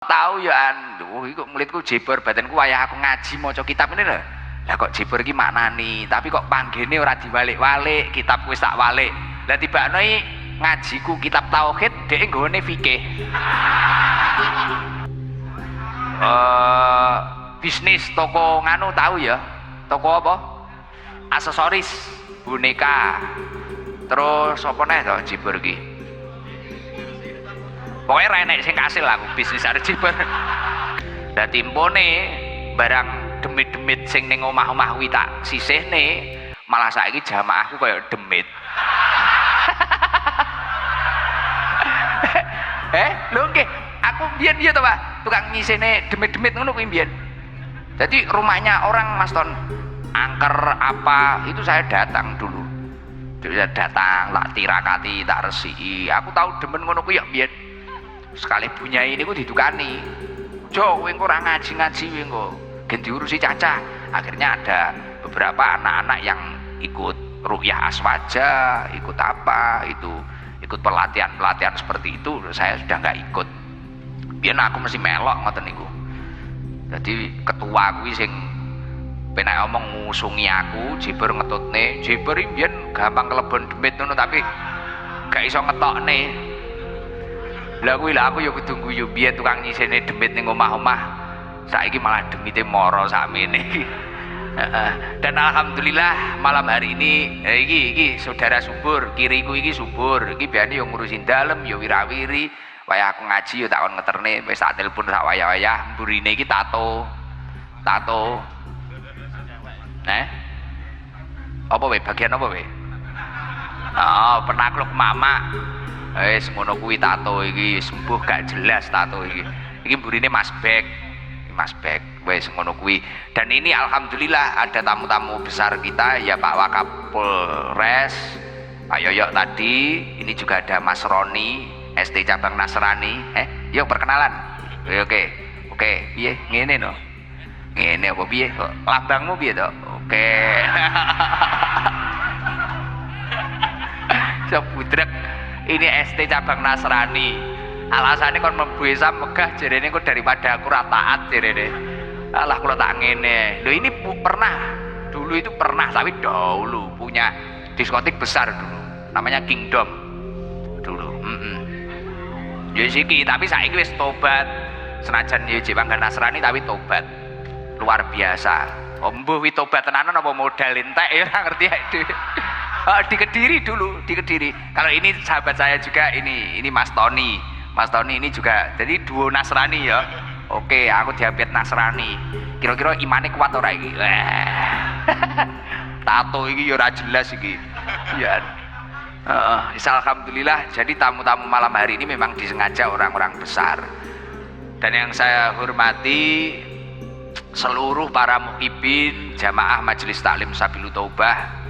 tahu ya anduh iku mlitku jebar badanku wayah aku ngaji maca kitab ini lho. Lah kok jebar iki maknani, tapi kok panggene ora diwalik-walik, kitab wis tak walik. Lah tibakno iki ngajiku kitab tauhid dhek nggone fikih. Bisnis toko nganu tahu ya? Toko apa? Aksesoris, boneka. Terus apa neh to jebar iki? Pokoknya renek sing kasil aku bisnis ada jibar. Lah timpone barang demit-demit sing ning omah-omah kuwi tak sisihne, malah saiki jamaahku kaya demit. Lho nggih, aku mbiyen ya to, Pak, tukang nyisihne demit-demit ngono kuwi mbiyen. Jadi rumahnya orang Mas Ton angker apa itu saya datang dulu. Saya datang, tak tirakati, tak resiki. Aku tahu demen ngono kuwi ya mbiyen. Sekali punya ini ku ditukani Jo, kowe ora ngaji-ngaji kowe engko gen diurusi Caca. Akhirnya ada beberapa anak-anak yang ikut ruqyah aswaja, ikut apa itu, ikut pelatihan-pelatihan seperti itu. Saya sudah nggak ikut. Biyen aku mesti melok ngoten niku. Jadi ketua kuwi sing penak omong ngusungi aku, jeber ngetutne. Jeber iki biyen gampang kelebon demit ngono tapi gak iso ngetokne. Lah kuwi lah aku ya kudu guyu biyen tukang nyisene demit ning omah-omah. Saiki malah demite moro sakmene. Dan alhamdulillah malam hari ini iki saudara subur, kiriku iki subur. Iki biyen yo ngurusin dalem, yo wirawiri. Wayah aku ngaji yo tak kon ngeterne, wis tak telepon sak wayah-wayah. Mburine iki tato. Tato. Apa we? Bagian apa we? Penakluk mama. Ngono kuwi tato iki sembuh gak jelas tato iki. Iki mburine Mas Bek. Mas Bek wis ngono kuwi. Dan ini alhamdulillah ada tamu-tamu besar kita ya Pak Wakapolres, Pak Yoyok tadi, ini juga ada Mas Roni, ST cabang Nasrani. Yuk perkenalan. Oke. Piye ngene no. Ngene apa piye? Lambangmu piye to? Oke. Sebudrek ini ST cabang Nasrani. Alasannya kon mlebu Islam megah jarene kok daripada aku ra taat jarene. Alah kula tak ngene. Lho ini pernah dulu itu pernah tapi dahulu punya diskotik besar dulu. Namanya Kingdom. Dulu. Ya siki tapi saiki wis tobat. Senajan ya cabang Nasrani tapi tobat. Luar biasa. Mbuh wi tobat tenanan apa modal entek ya ora ngerti aku. Di Kediri dulu, di Kediri. Kalau ini sahabat saya juga ini Mas Tony. Mas Tony ini juga jadi duo Nasrani ya. Oke, aku diabetes Nasrani. Kira-kira imane kuat ora iki? Tato iki ya ora jelas iki. Ya. Alhamdulillah. Jadi tamu-tamu malam hari ini memang disengaja orang-orang besar. Dan yang saya hormati seluruh para muhibin jamaah Majelis Taklim Sabilul Taubah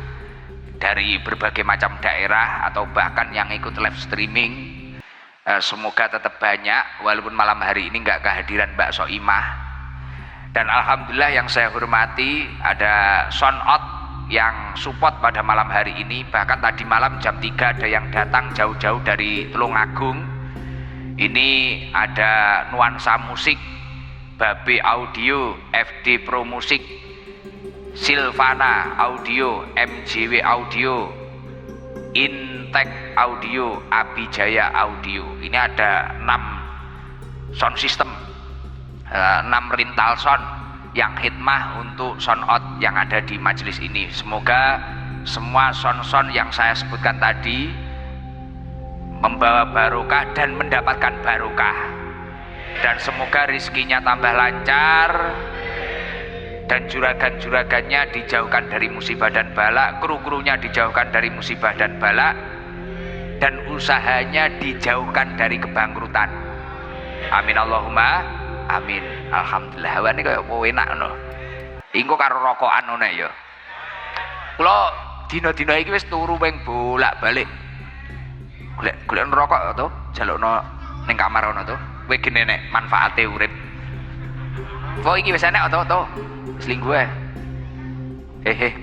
dari berbagai macam daerah atau bahkan yang ikut live streaming, semoga tetap banyak walaupun malam hari ini nggak kehadiran Mbak Soimah. Dan alhamdulillah yang saya hormati ada Sonot yang support pada malam hari ini. Bahkan tadi malam jam 3 ada yang datang jauh-jauh dari Tulungagung. Ini ada Nuansa Musik, Babe Audio, FD Pro Musik, Silvana Audio, MJW Audio, Intek Audio, Abijaya Audio. Ini ada 6 sound system, 6 rental sound yang khidmah untuk sound out yang ada di majelis ini. Semoga semua sound-sound yang saya sebutkan tadi membawa barokah dan mendapatkan barokah, dan semoga rizkinya tambah lancar dan juragan-juragannya dijauhkan dari musibah dan bala, kru-krunya dijauhkan dari musibah dan bala, dan usahanya dijauhkan dari kebangkrutan. Amin Allahumma amin. Alhamdulillah. Wah ini kayak enak no. Ingko karo rokokan ngono ya. Kula dina-dina iki wis turu ping bolak-balik. Golek rokok to, jalukno ning kamar ono to. Kowe gene nek manfaate urip. Kok iki wis enek to. Selingkuh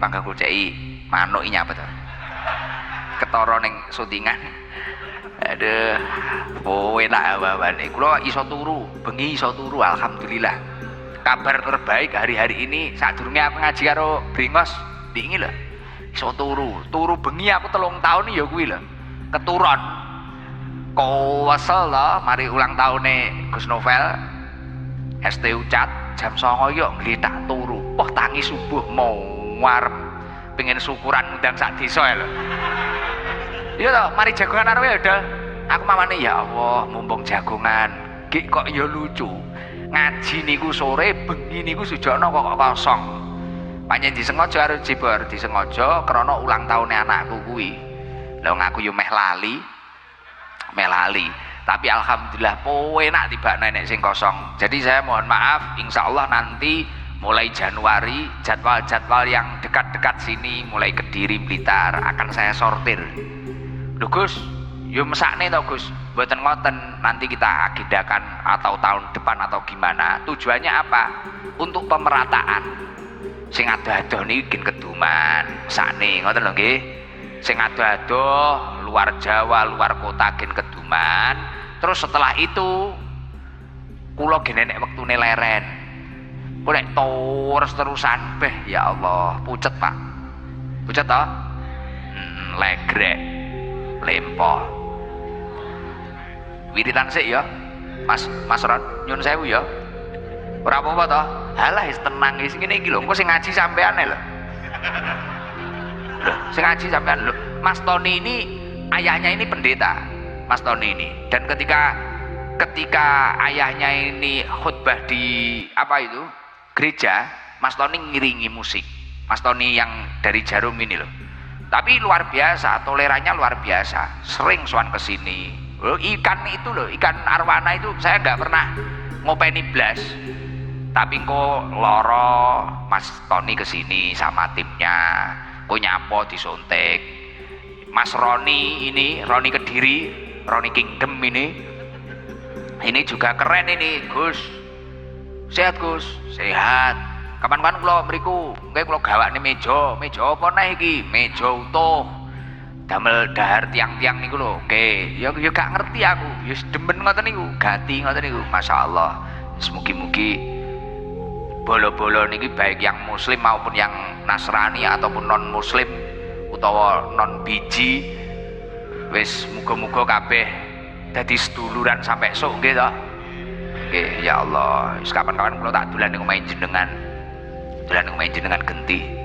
panggang kucai manuk ini apa tuh ketoro neng syutingan Aduh, enak bawane. Kula iso turu, bengi iso turu alhamdulillah. Kabar terbaik hari-hari ini sadurunge aku ngaji karo Bringos ndingi lho. Iso turu bengi aku 3 tahun ya kuwi lho. Keturon. Kowesel lho mari ulang tahune Gus Novel. ST Ucat jam 09.00 yo ngletak turu. Wah tangi subuh mau ngarep pengen syukuran undang sak desa lho. Iya toh, mari jagongan arep ya, Dol. Aku mamane ya Allah, mumpung jagongan. Gek kok ya lucu. Ngaji niku sore, bengi niku sujono kok kosong. Panjen disengaja karo Jibor, disengaja krana ulang tahunnya anakku kuwi. Lah ngaku yo meh lali. Tapi alhamdulillah enak tiba nenek sing kosong. Jadi saya mohon maaf, insya Allah nanti mulai Januari jadwal-jadwal yang dekat-dekat sini mulai Kediri, Blitar akan saya sortir. Lho Gus, yo mesakne to Gus, mboten ngoten, nanti kita agendakan atau tahun depan atau gimana. Tujuannya apa? Untuk pemerataan. Sing adoh-adoh niki keduman, mesakne ngoten lho nggih. Sing adoh-adoh luar Jawa, luar kota gen keduman. Terus setelah itu kula gen enek wektune leren. Kok nek terus-terusan beh ya Allah, pucet Pak. Pucet toh? Legrek. Lempoh wiritan sik ya Mas Ron nyun sewu ya ora apa-apa toh halah wis tenang wis ngene iki lho engko sing ngaji sampean lho sing ngaji sampean lho Mas Tony ini ayahnya ini pendeta Mas Tony ini dan ketika ayahnya ini khutbah di apa itu gereja Mas Tony ngiringi musik Mas Tony yang dari Jarum ini loh. Tapi luar biasa, tolerannya luar biasa. Sering sowan kesini. Ikan itu loh, ikan arwana itu saya nggak pernah ngopeni blas. Tapi kok loro Mas Tony kesini sama timnya. Kok nyapo disuntik. Mas Roni ini, Roni Kediri, Roni Kingdom ini juga keren ini Gus. Sehat Gus, sehat. Kapan-kapan kula mriku, nggih kula gawakne meja apa neh iki? Meja utuh. Damel dahar tiang-tiang niku lho. Nggih, ya gak ngerti aku. Ya demen ngoten niku, gati ngoten niku. Masyaallah. Mugi-mugi bolo-bolo niki baik yang muslim maupun yang Nasrani ataupun non muslim utawa non biji wis muga-muga kabeh dadi seduluran sampai sok nggih to. Nggih, ya Allah. Wis kapan-kapan kula tak dolan ning omahe jenengan. Dolan omahe jenengan genti.